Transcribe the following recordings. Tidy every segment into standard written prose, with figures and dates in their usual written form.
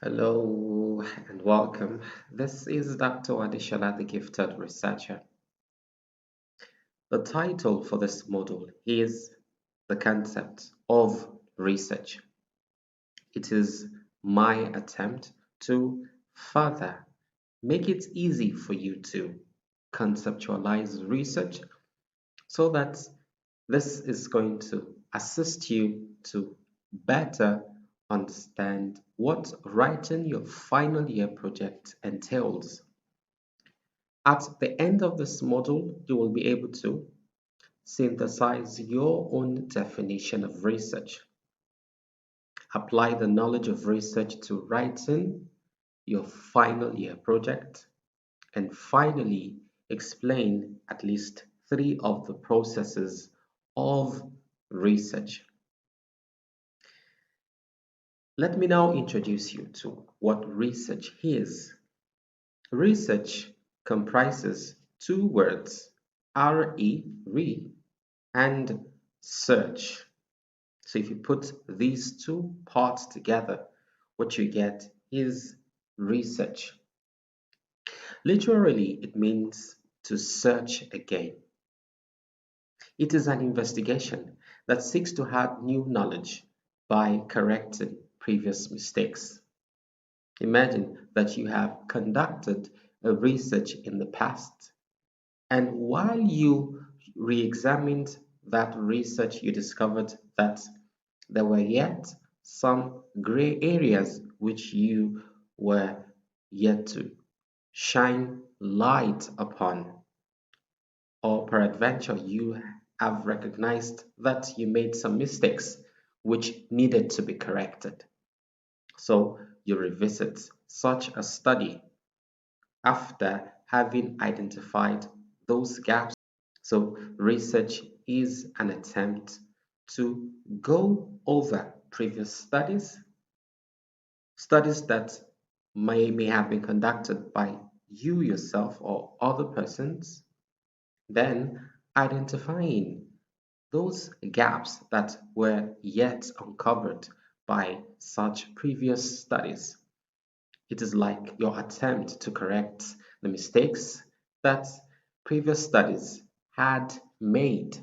Hello and welcome. This is Dr. Adishala, the gifted researcher. The title for this module is The Concept of Research. It is my attempt to further make it easy for you to conceptualize research so that this is going to assist you to better understand what writing your final year project entails. At the end of this module, you will be able to synthesize your own definition of research, apply the knowledge of research to writing your final year project, and finally explain at least three of the processes of research. Let me now introduce you to what research is. Research comprises two words, re, and search. So if you put these two parts together, what you get is research. Literally, it means to search again. It is an investigation that seeks to add new knowledge by correcting previous mistakes. Imagine that you have conducted a research in the past, and while you re examined that research, you discovered that there were yet some gray areas which you were yet to shine light upon, or peradventure you have recognized that you made some mistakes which needed to be corrected. So you revisit such a study after having identified those gaps. So research is an attempt to go over previous studies that may have been conducted by you yourself or other persons, then identifying those gaps that were yet uncovered by such previous studies. It is like your attempt to correct the mistakes that previous studies had made.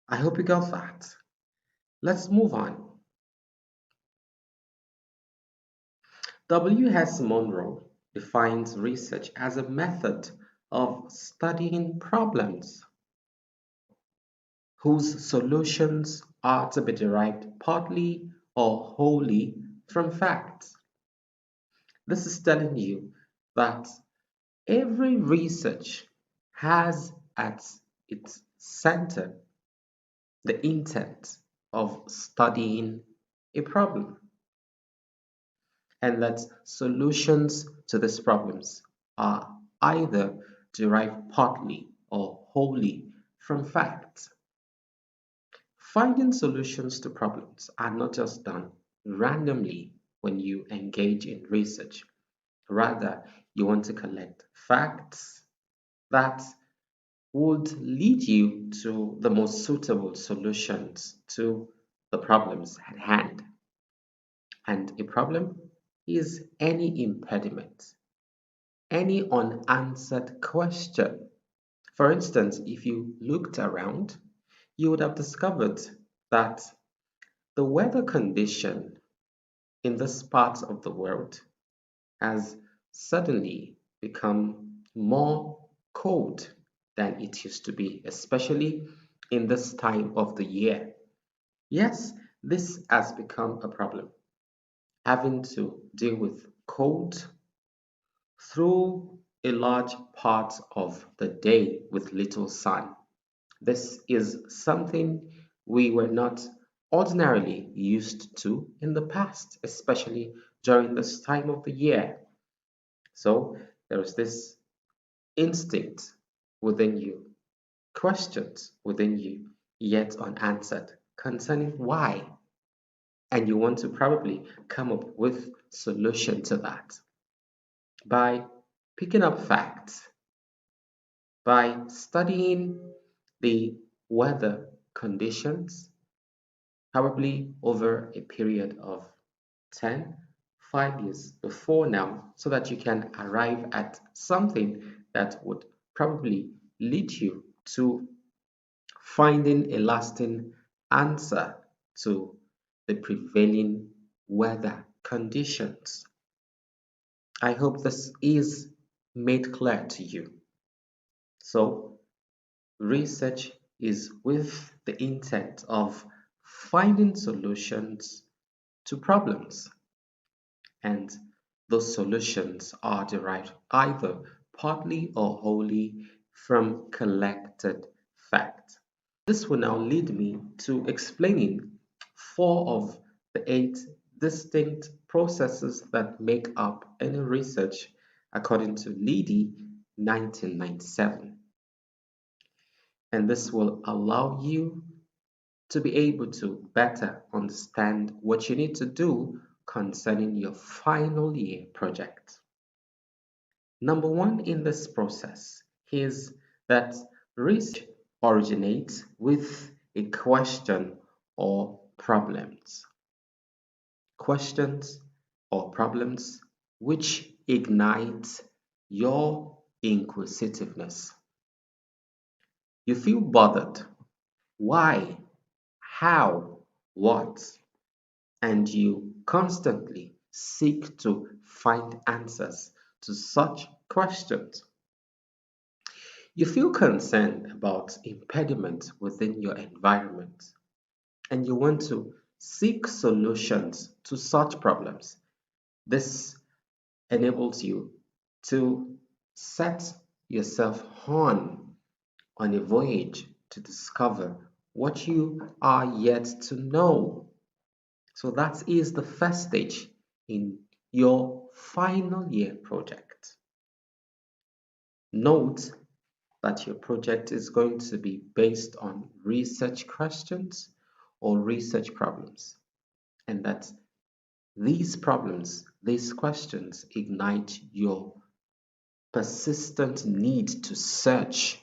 I hope you got that. Let's move on. W. S. Monroe defines research as a method of studying problems whose solutions are to be derived partly or wholly from facts. This is telling you that every research has at its center the intent of studying a problem, and that solutions to these problems are either derived partly or wholly from facts. Finding solutions to problems are not just done randomly when you engage in research. Rather, you want to collect facts that would lead you to the most suitable solutions to the problems at hand. And a problem is any impediment, any unanswered question. For instance, if you looked around, you would have discovered that the weather condition in this part of the world has suddenly become more cold than it used to be, especially in this time of the year. Yes, this has become a problem, having to deal with cold through a large part of the day with little sun. This is something we were not ordinarily used to in the past, especially during this time of the year. So there is this instinct within you, questions within you, yet unanswered concerning why. And you want to probably come up with solution to that by picking up facts, by studying the weather conditions, probably over a period of 10, 5 years before now so that you can arrive at something that would probably lead you to finding a lasting answer to the prevailing weather conditions. I hope this is made clear to you. So, research is with the intent of finding solutions to problems, and those solutions are derived either partly or wholly from collected facts. This will now lead me to explaining four of the eight distinct processes that make up any research according to Leedy 1997. And this will allow you to be able to better understand what you need to do concerning your final year project. Number one in this process is that research originates with a question or problems. Questions or problems which ignite your inquisitiveness. You feel bothered. Why? How? What? And you constantly seek to find answers to such questions. You feel concerned about impediment within your environment and you want to seek solutions to such problems. This enables you to set yourself on a voyage to discover what you are yet to know. So that is the first stage in your final year project. Note that your project is going to be based on research questions or research problems, and that these problems, these questions ignite your persistent need to search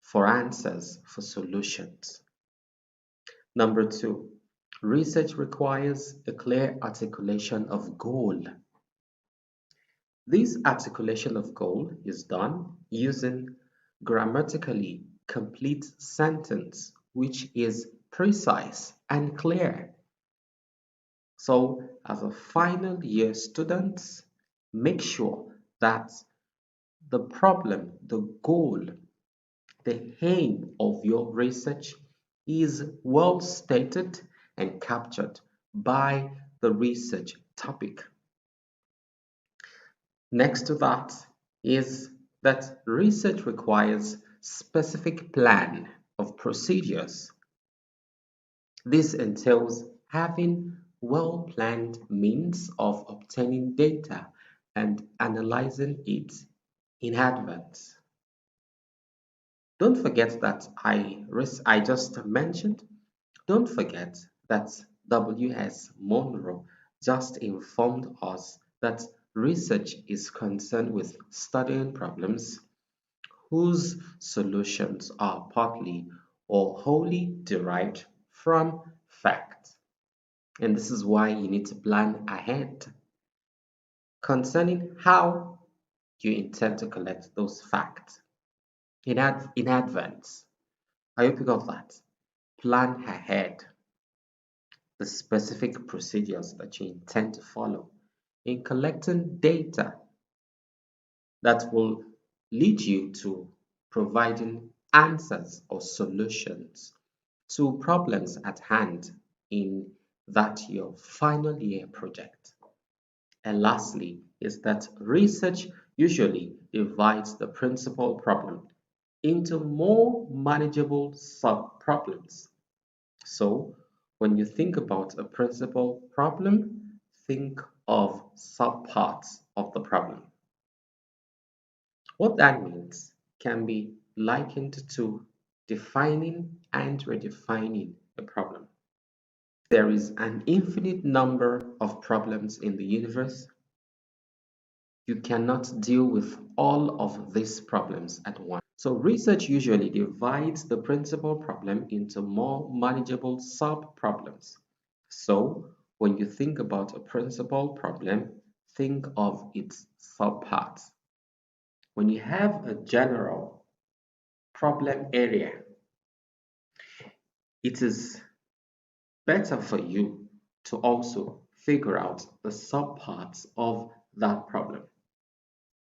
for answers, for solutions. Number two, research requires a clear articulation of goal. This articulation of goal is done using grammatically complete sentence which is precise and clear. So, as a final year student, make sure that the problem, the goal, the aim of your research is well stated and captured by the research topic. Next to that is that research requires specific plan of procedures. This entails having well-planned means of obtaining data and analyzing it in advance. Don't forget that I just mentioned, don't forget that W.S. Monroe just informed us that research is concerned with studying problems whose solutions are partly or wholly derived from fact. And this is why you need to plan ahead concerning how you intend to collect those facts in advance. I hope you got that. Plan ahead the specific procedures that you intend to follow in collecting data that will lead you to providing answers or solutions to problems at hand in that your final year project. And lastly is that research usually divides the principal problem into more manageable sub-problems. So when you think about a principal problem, think of subparts of the problem. What that means can be likened to defining and redefining a problem. There is an infinite number of problems in the universe. You cannot deal with all of these problems at once. So research usually divides the principal problem into more manageable sub-problems. So When you think about a principal problem, think of its subparts. When you have a general problem area, it is better for you to also figure out the subparts of that problem.